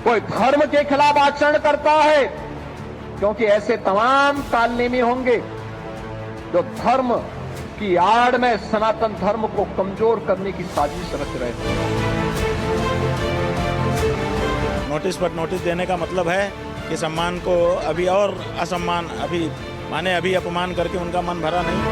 कोई धर्म के खिलाफ आचरण करता है, क्योंकि ऐसे तमाम कालनेमी होंगे जो धर्म की आड़ में सनातन धर्म को कमजोर करने की साजिश रच रहे हैं। नोटिस पर नोटिस देने का मतलब है कि सम्मान को अभी और असम्मान, अभी अपमान करके उनका मन भरा नहीं।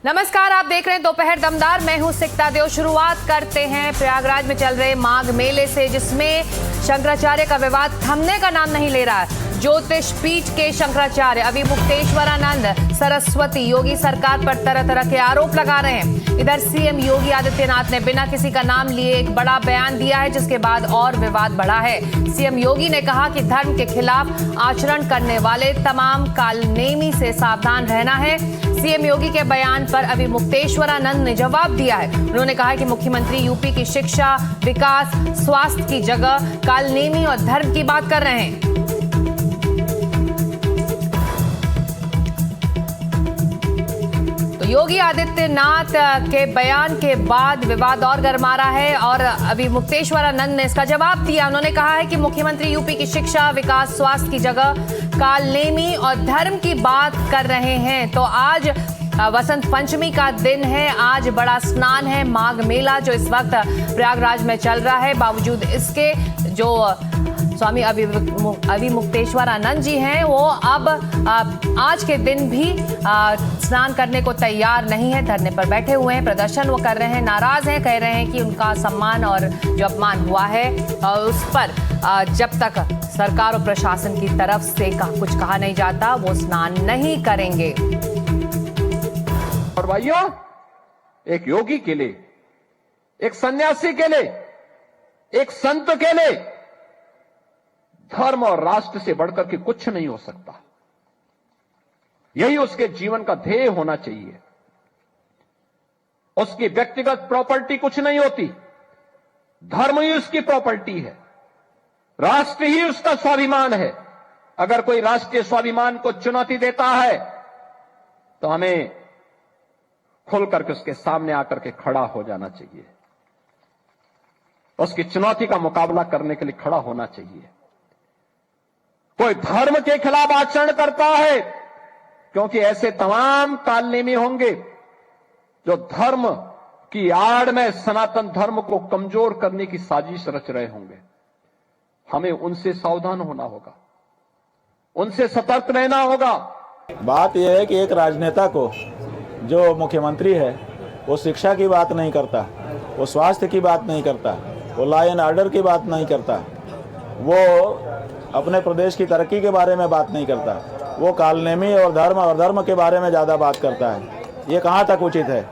नमस्कार, आप देख रहे हैं दोपहर दमदार। मैं हूं सिकता देव। शुरुआत करते हैं प्रयागराज में चल रहे माघ मेले से, जिसमें शंकराचार्य का विवाद थमने का नाम नहीं ले रहा है। ज्योतिष पीठ के शंकराचार्य अभिमुक्तेश्वरानंद सरस्वती योगी सरकार पर तरह तरह के आरोप लगा रहे हैं। इधर सीएम योगी आदित्यनाथ ने बिना किसी का नाम लिए एक बड़ा बयान दिया है, जिसके बाद और विवाद बढ़ा है। सीएम योगी ने कहा कि धर्म के खिलाफ आचरण करने वाले तमाम कालनेमी से सावधान रहना है। सीएम योगी के बयान पर अभिमुक्तेश्वरानंद ने जवाब दिया है। उन्होंने कहा कि मुख्यमंत्री यूपी की शिक्षा, विकास, स्वास्थ्य की जगह कालनेमी और धर्म की बात कर रहे हैं। योगी आदित्यनाथ के बयान के बाद विवाद और गरमा रहा है और अभिमुक्तेश्वरानंद ने इसका जवाब दिया। उन्होंने कहा है कि मुख्यमंत्री यूपी की शिक्षा, विकास, स्वास्थ्य की जगह कालनेमी और धर्म की बात कर रहे हैं। तो आज वसंत पंचमी का दिन है, आज बड़ा स्नान है, माघ मेला जो इस वक्त प्रयागराज में चल रहा है। बावजूद इसके जो स्वामी अभिमुक्तेश्वरानंद जी हैं, वो अब आज के दिन भी स्नान करने को तैयार नहीं है, धरने पर बैठे हुए हैं, प्रदर्शन वो कर रहे हैं, नाराज हैं, कह रहे हैं कि उनका सम्मान और जो अपमान हुआ है उस पर जब तक सरकार और प्रशासन की तरफ से कुछ कहा नहीं जाता, वो स्नान नहीं करेंगे। और भाइयों, एक योगी के लिए, एक सन्यासी के लिए, एक संत के लिए धर्म और राष्ट्र से बढ़कर के कुछ नहीं हो सकता। यही उसके जीवन का ध्येय होना चाहिए। उसकी व्यक्तिगत प्रॉपर्टी कुछ नहीं होती, धर्म ही उसकी प्रॉपर्टी है, राष्ट्र ही उसका स्वाभिमान है। अगर कोई राष्ट्रीय स्वाभिमान को चुनौती देता है तो हमें खुल करके उसके सामने आकर के खड़ा हो जाना चाहिए, उसकी चुनौती का मुकाबला करने के लिए खड़ा होना चाहिए। कोई धर्म के खिलाफ आचरण करता है, क्योंकि ऐसे तमाम कालनेमी होंगे जो धर्म की आड़ में सनातन धर्म को कमजोर करने की साजिश रच रहे होंगे। हमें उनसे सावधान होना होगा, उनसे सतर्क रहना होगा। बात यह है कि एक राजनेता को, जो मुख्यमंत्री है, वो शिक्षा की बात नहीं करता, वो स्वास्थ्य की बात नहीं करता, वो लॉ एंड ऑर्डर की बात नहीं करता, वो अपने प्रदेश की तरक्की के बारे में बात नहीं करता, वो कालनेमी और धर्म के बारे में ज़्यादा बात करता है। ये कहाँ तक उचित है?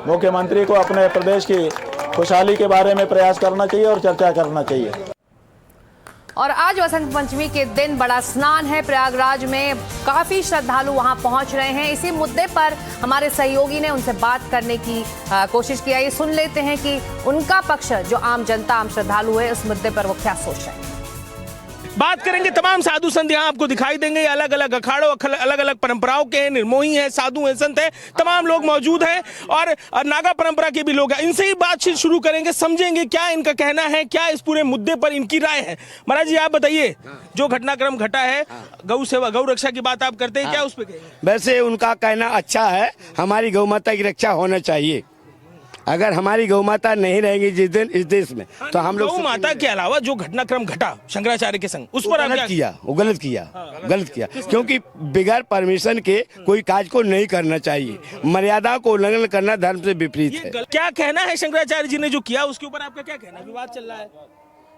मुख्यमंत्री को अपने प्रदेश की खुशहाली के बारे में प्रयास करना चाहिए और चर्चा करना चाहिए। और आज वसंत पंचमी के दिन बड़ा स्नान है। प्रयागराज में काफी श्रद्धालु वहां पहुंच रहे हैं। इसी मुद्दे पर हमारे सहयोगी ने उनसे बात करने की कोशिश की। ये सुन लेते हैं कि उनका पक्ष, जो आम जनता, आम श्रद्धालु है, उस मुद्दे पर वो क्या सोच रहे हैं। बात करेंगे, तमाम साधु संत यहाँ आपको दिखाई देंगे। अलग अलग अखाड़ों, अलग अलग परंपराओं के हैं, निर्मोही हैं, साधु हैं, संत हैं, तमाम लोग मौजूद हैं और नागा परंपरा के भी लोग हैं। इनसे ही बातचीत शुरू करेंगे, समझेंगे क्या इनका कहना है, क्या इस पूरे मुद्दे पर इनकी राय है। महाराज जी, आप बताइए, जो घटनाक्रम घटा है, गौ सेवा, गौ रक्षा की बात आप करते हैं, क्या उस पर? वैसे उनका कहना अच्छा है, हमारी गौ माता की रक्षा होना चाहिए। अगर हमारी गौ माता नहीं रहेगी जिस दिन इस देश में, तो हम लोग गौ माता के अलावा जो घटनाक्रम घटा शंकराचार्य के संग, उस पर गलत किया, क्योंकि बिगैर परमिशन के कोई काज को नहीं करना चाहिए। मर्यादा को उल्लंघन करना धर्म से विपरीत है। क्या कहना है शंकराचार्य जी ने जो किया, उसके ऊपर आपका क्या कहना है? विवाद चल रहा है।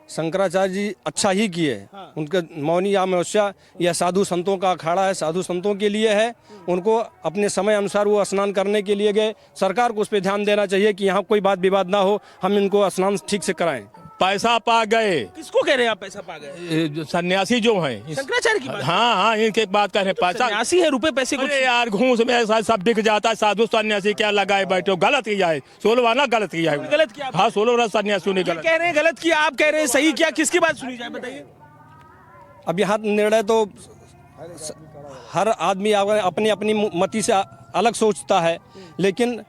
शंकराचार्य जी अच्छा ही किए। उनके मौनी अमावस्या या साधु संतों का अखाड़ा है, साधु संतों के लिए है। उनको अपने समय अनुसार वो स्नान करने के लिए गए। सरकार को उस पर ध्यान देना चाहिए कि यहाँ कोई बात विवाद ना हो, हम इनको स्नान ठीक से कराएं। पैसा पा गए। किसको कह रहे हैं आप पैसा पा गए? जो सन्यासी जो हैं, शंकराचार्य की बात? हाँ, इनके बात कर रहे हैं। पैसा सन्यासी है, रुपए पैसे कुछ यार घूस में सब बिक जाता है। साधु सन्यासी क्या लगाए बैठे हो? गलत किया है, 16वां ना गलत किया है। गलत किया? हाँ, 16वां सन्यासी ने गलत कह रहे हैं, गलत किया, आप कह रहे हैं सही किया। किसकी बात सुनी जाए, बताइए। अब यहाँ निर्णय तो हर आदमी अपनी अपनी मति से अलग सोचता है, लेकिन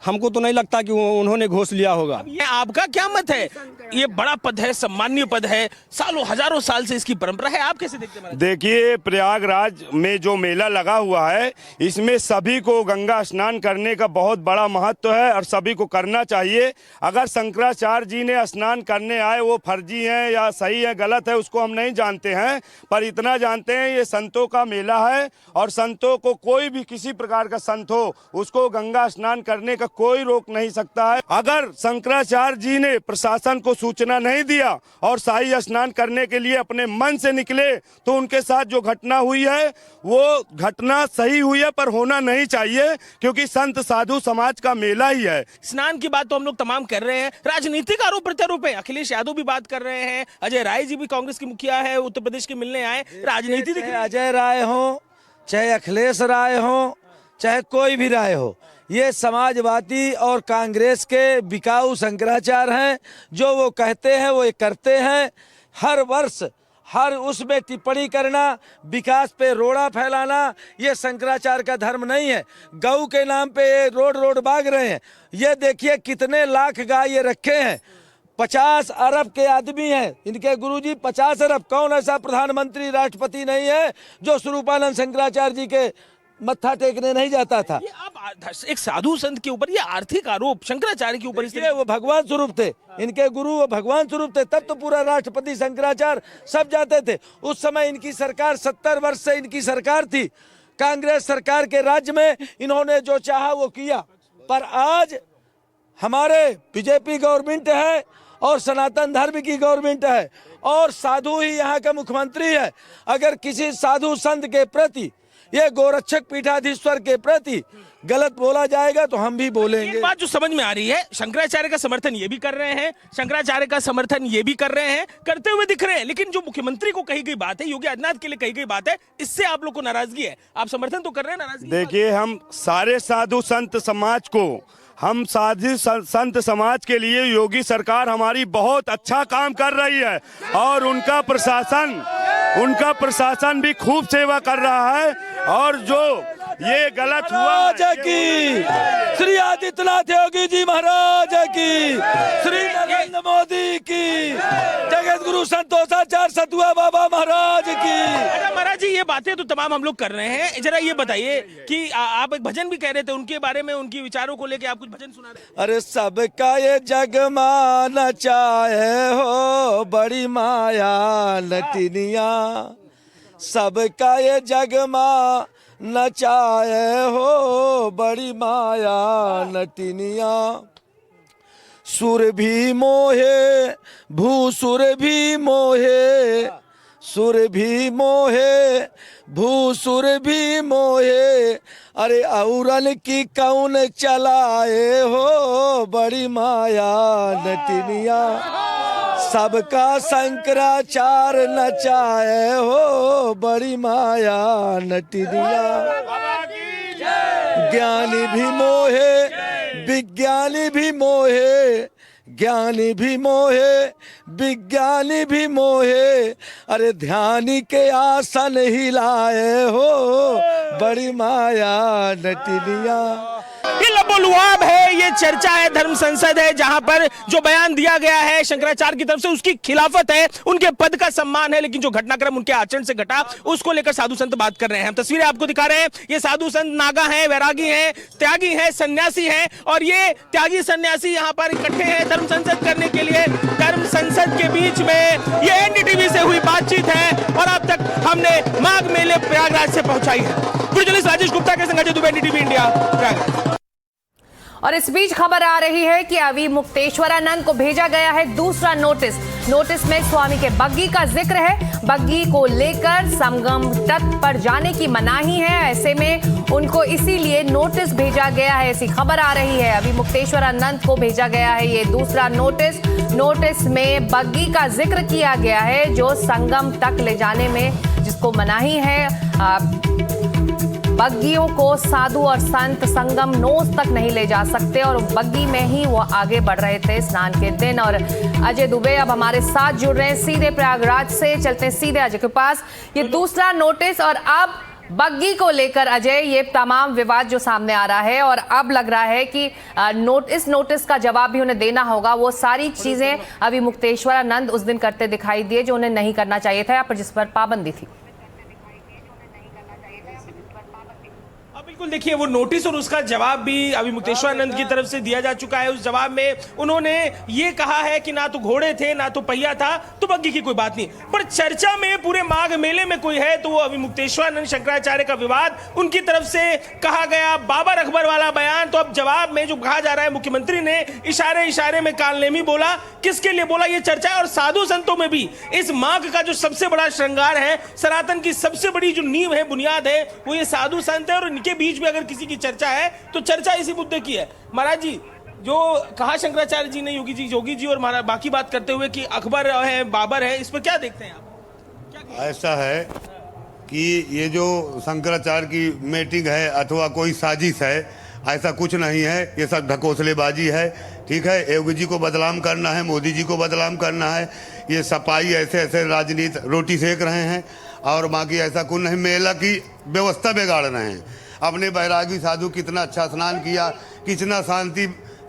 हमको तो नहीं लगता कि उन्होंने घोष लिया होगा। ये आपका क्या मत है? ये बड़ा पद है, सम्मानीय पद है, सालों हजारों साल से इसकी परंपरा है, आप कैसे देखते हैं? देखिए, प्रयागराज में जो मेला लगा हुआ है, इसमें सभी को गंगा स्नान करने का बहुत बड़ा महत्व है और सभी को करना चाहिए। अगर शंकराचार्य जी ने स्नान करने आए, वो फर्जी हैं या सही है गलत है उसको हम नहीं जानते हैं, पर इतना जानते हैं ये संतों का मेला है और संतों को कोई भी किसी प्रकार का संत हो उसको गंगा स्नान करने का कोई रोक नहीं सकता है। अगर शंकराचार्य जी ने प्रशासन को सूचना नहीं दिया और शाही स्नान करने के लिए अपने मन से निकले तो उनके साथ जो घटना हुई है वो घटना सही हुई है, पर होना नहीं चाहिए क्योंकि संत साधु समाज का मेला ही है। स्नान की बात तो हम लोग तमाम कर रहे हैं, राजनीतिक आरोप प्रत्यारोप है। अखिलेश यादव भी बात कर रहे हैं, अजय राय जी भी कांग्रेस के मुखिया है, उत्तर प्रदेश के मिलने आए। राजनीति चाहे अजय राय हो, चाहे अखिलेश राय हो, चाहे कोई भी राय हो, ये समाजवादी और कांग्रेस के बिकाऊ शंकराचार्य हैं। जो वो कहते हैं वो ये करते हैं। हर वर्ष हर उसमें टिप्पणी करना, विकास पे रोड़ा फैलाना, ये शंकराचार्य का धर्म नहीं है। गऊ के नाम पे ये रोड भाग रहे हैं। ये देखिए कितने लाख गाय ये रखे हैं, 50 अरब के आदमी हैं इनके गुरुजी, 50 अरब। कौन ऐसा प्रधानमंत्री राष्ट्रपति नहीं है जो स्वरूपानंद शंकराचार्य जी के मत्था टेकने नहीं जाता था। ये आप एक साधु संत के ऊपर ये आर्थिक आरोप शंकराचार्य के ऊपर, इसलिए वो भगवान स्वरूप थे, इनके गुरु वो भगवान स्वरूप थे। तब तो पूरा राष्ट्रपति शंकराचार्य सब जाते थे। उस समय इनकी सरकार 70 वर्ष से इनकी सरकार थी। कांग्रेस सरकार के राज्य में इन्होंने जो चाहा वो किया, पर आज हमारे बीजेपी गवर्नमेंट है और सनातन धर्म की गवर्नमेंट है और साधु ही यहाँ का मुख्यमंत्री है। अगर किसी साधु संत के प्रति, ये गोरक्षक पीठाधीश्वर के प्रति गलत बोला जाएगा तो हम भी बोलेंगे। एक बात जो समझ में आ रही है, शंकराचार्य का समर्थन ये भी कर रहे हैं, शंकराचार्य का समर्थन ये भी कर रहे हैं, करते हुए दिख रहे हैं, लेकिन जो मुख्यमंत्री को कही गई बात है, योगी आदित्यनाथ के लिए कही गई बात है, इससे आप लोग को नाराजगी है। आप समर्थन तो कर रहे हैं, नाराजगी? देखिए, हम सारे साधु संत समाज को, हम साधु संत समाज के लिए योगी सरकार हमारी बहुत अच्छा काम कर रही है और उनका प्रशासन भी खूब सेवा कर रहा है। और जो ये गलत हुआ की श्री आदित्यनाथ योगी जी महाराज की, श्री नरेंद्र मोदी की, जगत गुरु संतोषाचार्य सतुआ बाबा महाराज की। अच्छा महाराज जी, ये बातें तो तमाम हम लोग कर रहे हैं, जरा ये बताइए कि आप एक भजन भी कह रहे थे, उनके बारे में, उनकी विचारों को लेके आप कुछ भजन सुना रहे हैं। अरे सबका ये जग मा नचाए हो बड़ी माया नटिनिया, सबका ये जग मा नचाए हो बड़ी माया नटिनिया। सुर भी मोहे भूसुर भी मोहे, सुर भी मोहे भूसुर भी मोहे, अरे औरन की कौन चलाए हो बड़ी माया नटिनिया। सबका शंकराचार्य नचाए हो बड़ी माया नटिनिया। ज्ञानी भी मोहे विज्ञानी भी मोहे, ज्ञानी भी मोहे विज्ञानी भी मोहे, अरे ध्यानी के आसन हिलाए हो बड़ी माया नटिनिया। ये लबोलुआब है, ये चर्चा है, धर्म संसद है, जहां पर जो बयान दिया गया है शंकराचार्य की तरफ से उसकी खिलाफत है, उनके पद का सम्मान है, लेकिन जो घटनाक्रम उनके आचरण से घटा उसको लेकर साधु संत बात कर रहे हैं। हम तस्वीरें आपको दिखा रहे हैं। ये साधु संत नागा हैं, वैरागी हैं, त्यागी हैं, सन्यासी हैं, और ये त्यागी सन्यासी यहाँ पर इकट्ठे हैं धर्म संसद करने के लिए। धर्म संसद के बीच में ये एनडीटीवी से हुई बातचीत है और अब तक हमने माघ मेले प्रयागराज से पहुंचाई है। जर्नलिस्ट राजेश गुप्ता के संग अजय दुबे, एनडीटीवी इंडिया, प्रयागराज। और इस बीच खबर आ रही है कि अभी मुक्तेश्वरानंद को भेजा गया है दूसरा नोटिस। नोटिस में स्वामी के बग्गी का जिक्र है। बग्गी को लेकर संगम तट पर जाने की मनाही है, ऐसे में उनको इसीलिए नोटिस भेजा गया है, ऐसी खबर आ रही है। अभी मुक्तेश्वरानंद को भेजा गया है ये दूसरा नोटिस। नोटिस में बग्गी का जिक्र किया गया है जो संगम तक ले जाने में जिसको मनाही है। बग्गियों को साधु और संत संगम नोस तक नहीं ले जा सकते और बग्गी में ही वो आगे बढ़ रहे थे स्नान के दिन। और अजय दुबे अब हमारे साथ जुड़ रहे हैं सीधे प्रयागराज से। चलते हैं सीधे अजय के पास। ये दूसरा नोटिस, और अब बग्गी को लेकर अजय ये तमाम विवाद जो सामने आ रहा है और अब लग रहा है कि इस नोटिस का जवाब भी उन्हें देना होगा। वो सारी चीजें अभी मुक्तेश्वरानंद उस दिन करते दिखाई दिए जो उन्हें नहीं करना चाहिए था या पर जिस पर पाबंदी थी। बिल्कुल, देखिए वो नोटिस और उसका जवाब भी अभी मुक्तेश्वरानंद की तरफ से दिया जा चुका है। उस जवाब में उन्होंने ये कहा है कि ना तो घोड़े थे ना तो पहिया था, तो बग्गी की कोई बात नहीं। पर चर्चा में पूरे माघ मेले में कोई है तो वो अभी मुक्तेश्वरानंद शंकराचार्य का विवाद, उनकी तरफ से कहा गया बाबर अकबर वाला बयान। तो अब जवाब में जो कहा जा रहा है मुख्यमंत्री ने इशारे इशारे में कालनेमी बोला, किसके लिए बोला ये चर्चा है। और साधु संतों में भी इस माघ का जो सबसे बड़ा श्रृंगार है, सनातन की सबसे बड़ी जो नींव है, बुनियाद है, वो ये साधु संत है। और इनके बीच में अगर किसी की चर्चा है तो चर्चा इसी मुद्दे की है। महाराज जी, जो कहा शंकराचार्य जी ने योगी जी और बाकी बात करते हुए कि अकबर है बाबर है, इस पर क्या देखते हैं आप? ऐसा है कि ये जो शंकराचार्य की मीटिंग है अथवा कोई साजिश है, ऐसा कुछ नहीं है। ये सब ढकोसलेबाजी है। ठीक है, योगी जी को बदनाम करना है, मोदी जी को बदनाम करना है। ये सपाई ऐसे ऐसे राजनीति रोटी सेक रहे हैं और बाकी ऐसा कुछ नहीं। मेला की व्यवस्था बिगाड़ रहे हैं। अपने बैरागी साधु कितना अच्छा स्नान किया, कितना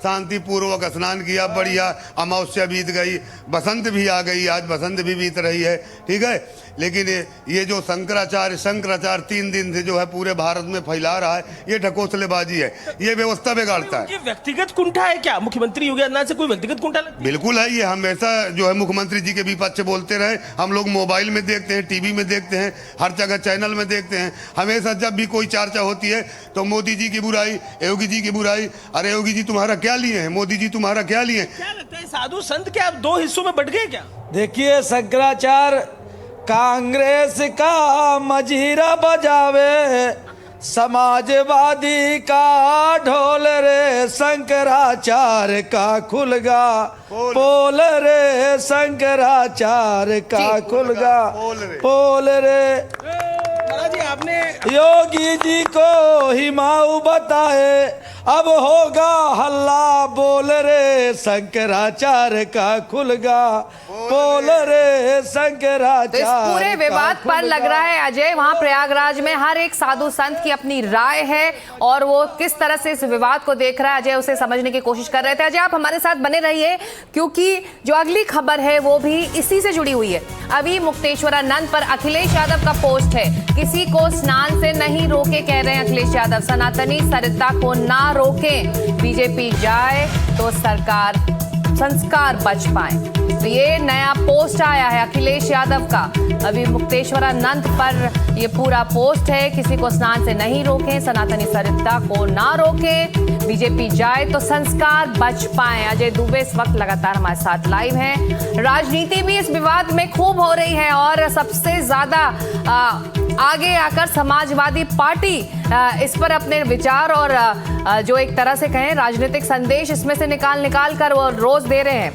शांतिपूर्वक स्नान किया, बढ़िया। अमावस्या बीत गई, बसंत भी आ गई, आज बसंत भी बीत रही है। ठीक है, लेकिन ये जो शंकराचार्य 3 दिन से जो है पूरे भारत में फैला रहा है, ये ढकोसलेबाजी है, ये व्यवस्था बिगाड़ता है। ये व्यक्तिगत कुंठा है क्या? मुख्यमंत्री योगी आदित्यनाथ से कोई व्यक्तिगत कुंठा लगता है? बिल्कुल है। ये हमेशा जो है मुख्यमंत्री जी के विपक्ष बोलते रहे। हम लोग मोबाइल में देखते हैं, टीवी में देखते हैं, हर जगह चैनल में देखते हैं। हमेशा जब भी कोई चर्चा होती है तो मोदी जी की बुराई, योगी जी की बुराई। अरे योगी जी तुम्हारा क्या लिए हैं, मोदी जी तुम्हारा क्या लिए हैं? क्या लगता है साधु संत क्या अब 2 हिस्सों में बट गए क्या? देखिए, शंकराचार्य कांग्रेस का मजीरा बजावे, समाजवादी का ढोल रे, शंकराचार्य का खुलगा पोल रे, शंकराचार्य का खुलगा पोल रे। महाराज जी, आपने योगी जी को हिमाऊ बताए, अब होगा हल्ला बोल रे, शंकराचार्य का खुलगा बोल रे, शंकराचार्य। तो इस पूरे विवाद पर लग रहा है अजय, वहां प्रयागराज में हर एक साधु संत की अपनी राय है और वो किस तरह से इस विवाद को देख रहा है, अजय उसे समझने की कोशिश कर रहे थे। अजय, आप हमारे साथ बने रहिए क्योंकि जो अगली खबर है वो भी इसी से जुड़ी हुई है। अभी मुक्तेश्वरानंद पर अखिलेश यादव का पोस्ट है, किसी को स्नान से नहीं रोके कह रहे हैं अखिलेश यादव, सनातनी सरिता को ना रोकें, बीजेपी जाए तो संस्कार बच पाए। तो ये नया पोस्ट आया है अखिलेश यादव का। अभी मुक्तेश्वरानंद पर ये पूरा पोस्ट है, किसी को स्नान से नहीं रोकें, सनातनी सरिता को ना रोकें, बीजेपी जाए तो संस्कार बच पाए। अजय दुबे इस वक्त लगातार हमारे साथ लाइव हैं। राजनीति भी इस विवाद में खूब हो रही है और सबसे ज्यादा आगे आकर समाजवादी पार्टी इस पर अपने विचार और जो एक तरह से कहें राजनीतिक संदेश इसमें से निकाल कर वो रोज दे रहे हैं।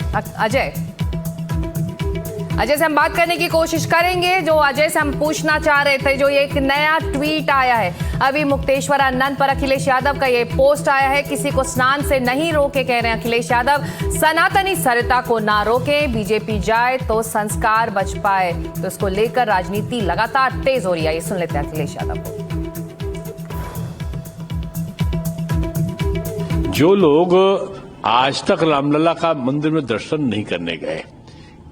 अजय से हम बात करने की कोशिश करेंगे। जो अजय से हम पूछना चाह रहे थे, जो ये एक नया ट्वीट आया है अभी मुक्तेश्वरानंद पर, अखिलेश यादव का ये पोस्ट आया है, किसी को स्नान से नहीं रोके कह रहे हैं अखिलेश यादव, सनातनी सरिता को ना रोके, बीजेपी जाए तो संस्कार बच पाए। तो इसको लेकर राजनीति लगातार तेज हो रही है। ये सुन लेते हैं अखिलेश यादव को। जो लोग आज तक रामलला का मंदिर में दर्शन नहीं करने गए,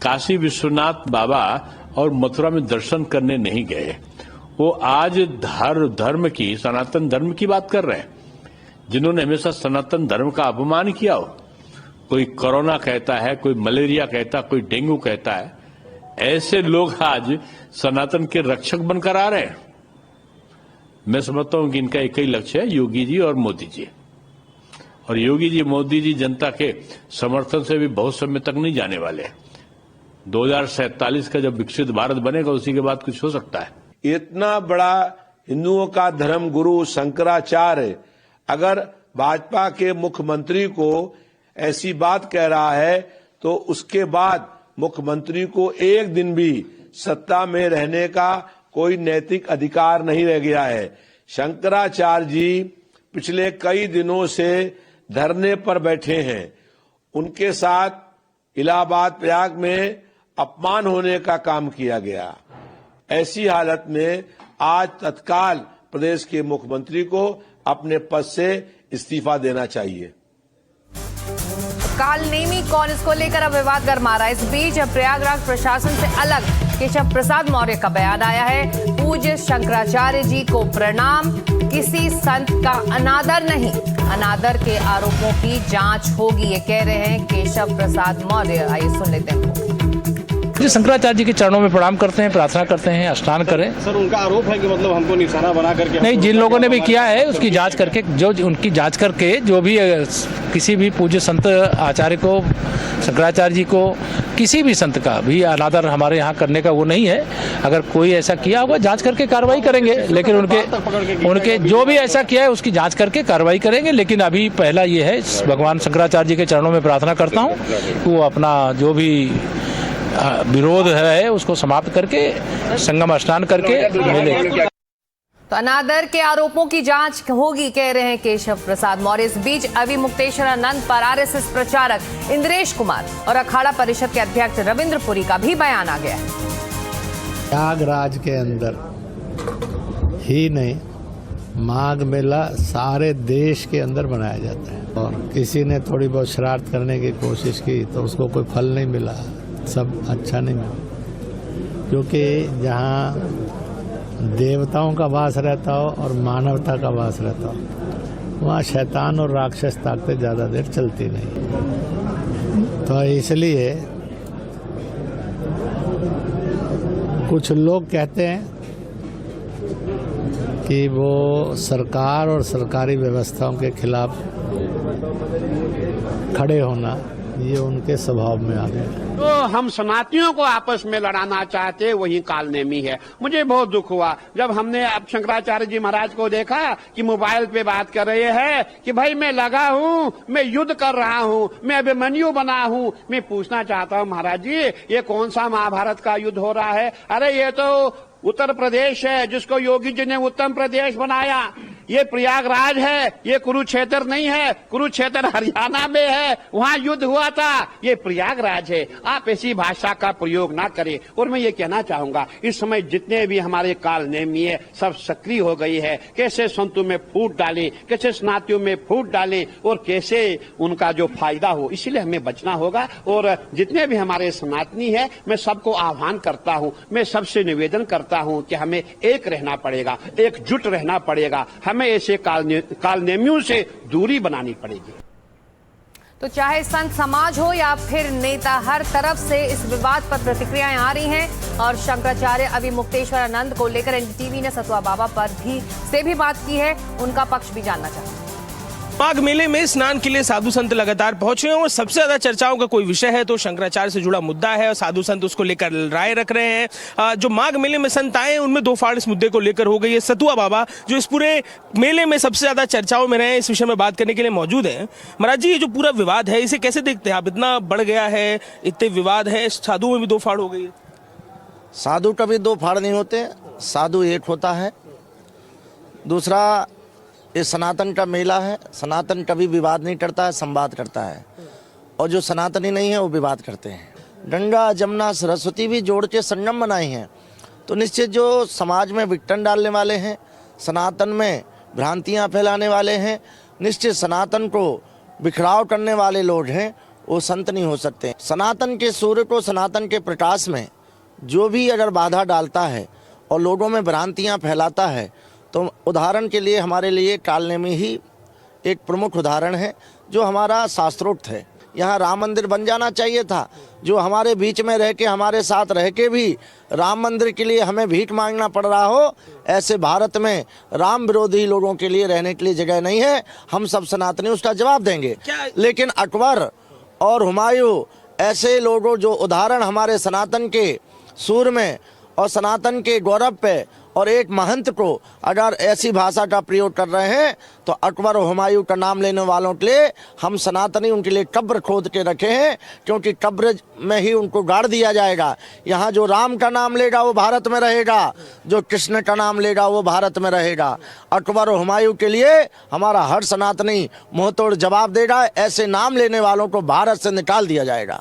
काशी विश्वनाथ बाबा और मथुरा में दर्शन करने नहीं गए, वो आज धर्म की, सनातन धर्म की बात कर रहे हैं, जिन्होंने हमेशा सनातन धर्म का अपमान किया हो। कोई कोरोना कहता है, कोई मलेरिया कहता है, कोई डेंगू कहता है। ऐसे लोग आज सनातन के रक्षक बनकर आ रहे हैं। मैं समझता हूं कि इनका एक ही लक्ष्य है, योगी जी और मोदी जी। और योगी जी मोदी जी जनता के समर्थन से भी बहुत समय तक नहीं जाने वाले। 2047 का जब विकसित भारत बनेगा उसी के बाद कुछ हो सकता है। इतना बड़ा हिंदुओं का धर्म गुरु शंकराचार्य अगर भाजपा के मुख्यमंत्री को ऐसी बात कह रहा है तो उसके बाद मुख्यमंत्री को एक दिन भी सत्ता में रहने का कोई नैतिक अधिकार नहीं रह गया है। शंकराचार्य जी पिछले कई दिनों से धरने पर बैठे हैं। उनके साथ इलाहाबाद प्रयाग में अपमान होने का काम किया गया। ऐसी हालत में आज तत्काल प्रदेश के मुख्यमंत्री को अपने पद से इस्तीफा देना चाहिए। काल नेमी कौन, इसको लेकर अब विवाद गर्मा रहा है। इस बीच प्रयागराज प्रशासन से अलग केशव प्रसाद मौर्य का बयान आया है। पूज्य शंकराचार्य जी को प्रणाम, किसी संत का अनादर नहीं, अनादर के आरोपों की जांच होगी, ये कह रहे हैं केशव प्रसाद मौर्य। आइए सुन लेते हैं। जी शंकराचार्य जी के चरणों में प्रणाम करते हैं, प्रार्थना करते हैं, स्नान करें। सर उनका आरोप है कि मतलब हमको निशाना बना करके, नहीं, जिन लोगों ने भी किया है उसकी जांच करके, जो उनकी जांच करके जो भी किसी भी पूज्य संत आचार्य को, शंकराचार्य जी को, किसी भी संत का भी अनादर हमारे यहाँ करने का वो नहीं है। अगर कोई ऐसा किया होगा जांच करके कार्रवाई करेंगे, लेकिन उनके जो भी ऐसा किया है उसकी जांच करके कार्रवाई करेंगे। लेकिन अभी पहला ये है, भगवान शंकराचार्य जी के चरणों में प्रार्थना करता हूँ कि वो अपना जो भी विरोध है उसको समाप्त करके संगम स्नान करके मिले। तो अनादर के आरोपों की जांच होगी, कह रहे हैं केशव प्रसाद मौर्य। इस बीच अभी मुक्तेश्वरानंद पर आरएसएस प्रचारक इंद्रेश कुमार और अखाड़ा परिषद के अध्यक्ष रविंद्र पुरी का भी बयान आ गया है। प्रयागराज के अंदर ही नहीं, माघ मेला सारे देश के अंदर मनाया जाता है, और किसी ने थोड़ी बहुत शरारत करने की कोशिश की तो उसको कोई फल नहीं मिला, सब अच्छा नहीं मिला। क्योंकि जहाँ देवताओं का वास रहता हो और मानवता का वास रहता हो, वहाँ शैतान और राक्षस ताकतें ज़्यादा देर चलती नहीं। तो इसलिए कुछ लोग कहते हैं कि वो सरकार और सरकारी व्यवस्थाओं के खिलाफ खड़े होना ये उनके स्वभाव में आ गया। तो हम सनातनियों को आपस में लड़ाना चाहते, वही कालनेमी है। मुझे बहुत दुख हुआ जब हमने अब शंकराचार्य जी महाराज को देखा कि मोबाइल पे बात कर रहे हैं कि भाई मैं लगा हूँ, मैं युद्ध कर रहा हूँ, मैं अभिमन्यु बना हूँ। मैं पूछना चाहता हूँ महाराज जी, ये कौन सा महाभारत का युद्ध हो रहा है? अरे ये तो उत्तर प्रदेश है, जिसको योगी जी ने उत्तम प्रदेश बनाया। ये प्रयागराज है, ये कुरुक्षेत्र नहीं है। कुरुक्षेत्र हरियाणा में है, वहाँ युद्ध हुआ था। ये प्रयागराज है। आप ऐसी भाषा का प्रयोग ना करें। और मैं ये कहना चाहूंगा, इस समय जितने भी हमारे काल नेमी है सब सक्रिय हो गई है। कैसे संतों में फूट डाले, कैसे स्नातियों में फूट डाले और कैसे उनका जो फायदा हो, इसीलिए हमें बचना होगा। और जितने भी हमारे सनातनी है, मैं सबको आह्वान करता हूँ, मैं सबसे निवेदन करता हूँ कि हमें एक रहना पड़ेगा, एकजुट रहना पड़ेगा। हमें ऐसे कालनेमियों से दूरी बनानी पड़ेगी। तो चाहे संत समाज हो या फिर नेता, हर तरफ से इस विवाद पर प्रतिक्रियाएं आ रही हैं। और शंकराचार्य अभी मुक्तेश्वरानंद को लेकर एनडीटीवी ने सतुआ बाबा पर भी बात की है, उनका पक्ष भी जानना चाहते हैं। माघ मेले में स्नान के लिए साधु संत लगातार पहुंचे हैं और सबसे ज्यादा चर्चाओं का कोई विषय है तो शंकराचार्य से जुड़ा मुद्दा है और साधु संत उसको लेकर राय रख रहे हैं। जो माघ मेले में संत आए उनमें दो फाड़ इस मुद्दे को लेकर हो गई है। सतुआ बाबा जो इस पूरे मेले में सबसे ज्यादा चर्चाओं में रहे, इस विषय में बात करने के लिए मौजूद है। महाराज जी, ये जो पूरा विवाद है इसे कैसे देखते हैं आप? इतना बढ़ गया है, इतने विवाद है, साधुओं में भी दो फाड़ हो गई है। साधु कभी दो फाड़ नहीं होते, साधु एक होता है। दूसरा, ये सनातन का मेला है, सनातन कभी विवाद नहीं करता है, संवाद करता है। और जो सनातनी नहीं है वो विवाद करते हैं। गंगा जमुना सरस्वती भी जोड़ के संगम बनाई हैं। तो निश्चित जो समाज में विघटन डालने वाले हैं, सनातन में भ्रांतियां फैलाने वाले हैं, निश्चित सनातन को बिखराव करने वाले लोग हैं, वो संत नहीं हो सकते। सनातन के सूर्य को, सनातन के प्रकाश में जो भी अगर बाधा डालता है और लोगों में भ्रांतियां फैलाता है, तो उदाहरण के लिए हमारे लिए कालनेमी ही एक प्रमुख उदाहरण है जो हमारा शास्त्रोक्त है। यहाँ राम मंदिर बन जाना चाहिए था। जो हमारे बीच में रह के, हमारे साथ रह के भी राम मंदिर के लिए हमें भीख मांगना पड़ रहा हो, ऐसे भारत में राम विरोधी लोगों के लिए रहने के लिए जगह नहीं है। हम सब सनातनी उसका जवाब देंगे। लेकिन अकबर और हुमायूं ऐसे लोगों जो उदाहरण हमारे सनातन के सूर में और सनातन के गौरव पे और एक महंत को अगर ऐसी भाषा का प्रयोग कर रहे हैं, तो अकबर और हुमायूं का नाम लेने वालों के लिए हम सनातनी उनके लिए कब्र खोद के रखे हैं, क्योंकि कब्र में ही उनको गाड़ दिया जाएगा। यहाँ जो राम का नाम लेगा वो भारत में रहेगा, जो कृष्ण का नाम लेगा वो भारत में रहेगा। अकबर और हुमायूं के लिए हमारा हर सनातनी मुंहतोड़ जवाब देगा। ऐसे नाम लेने वालों को भारत से निकाल दिया जाएगा।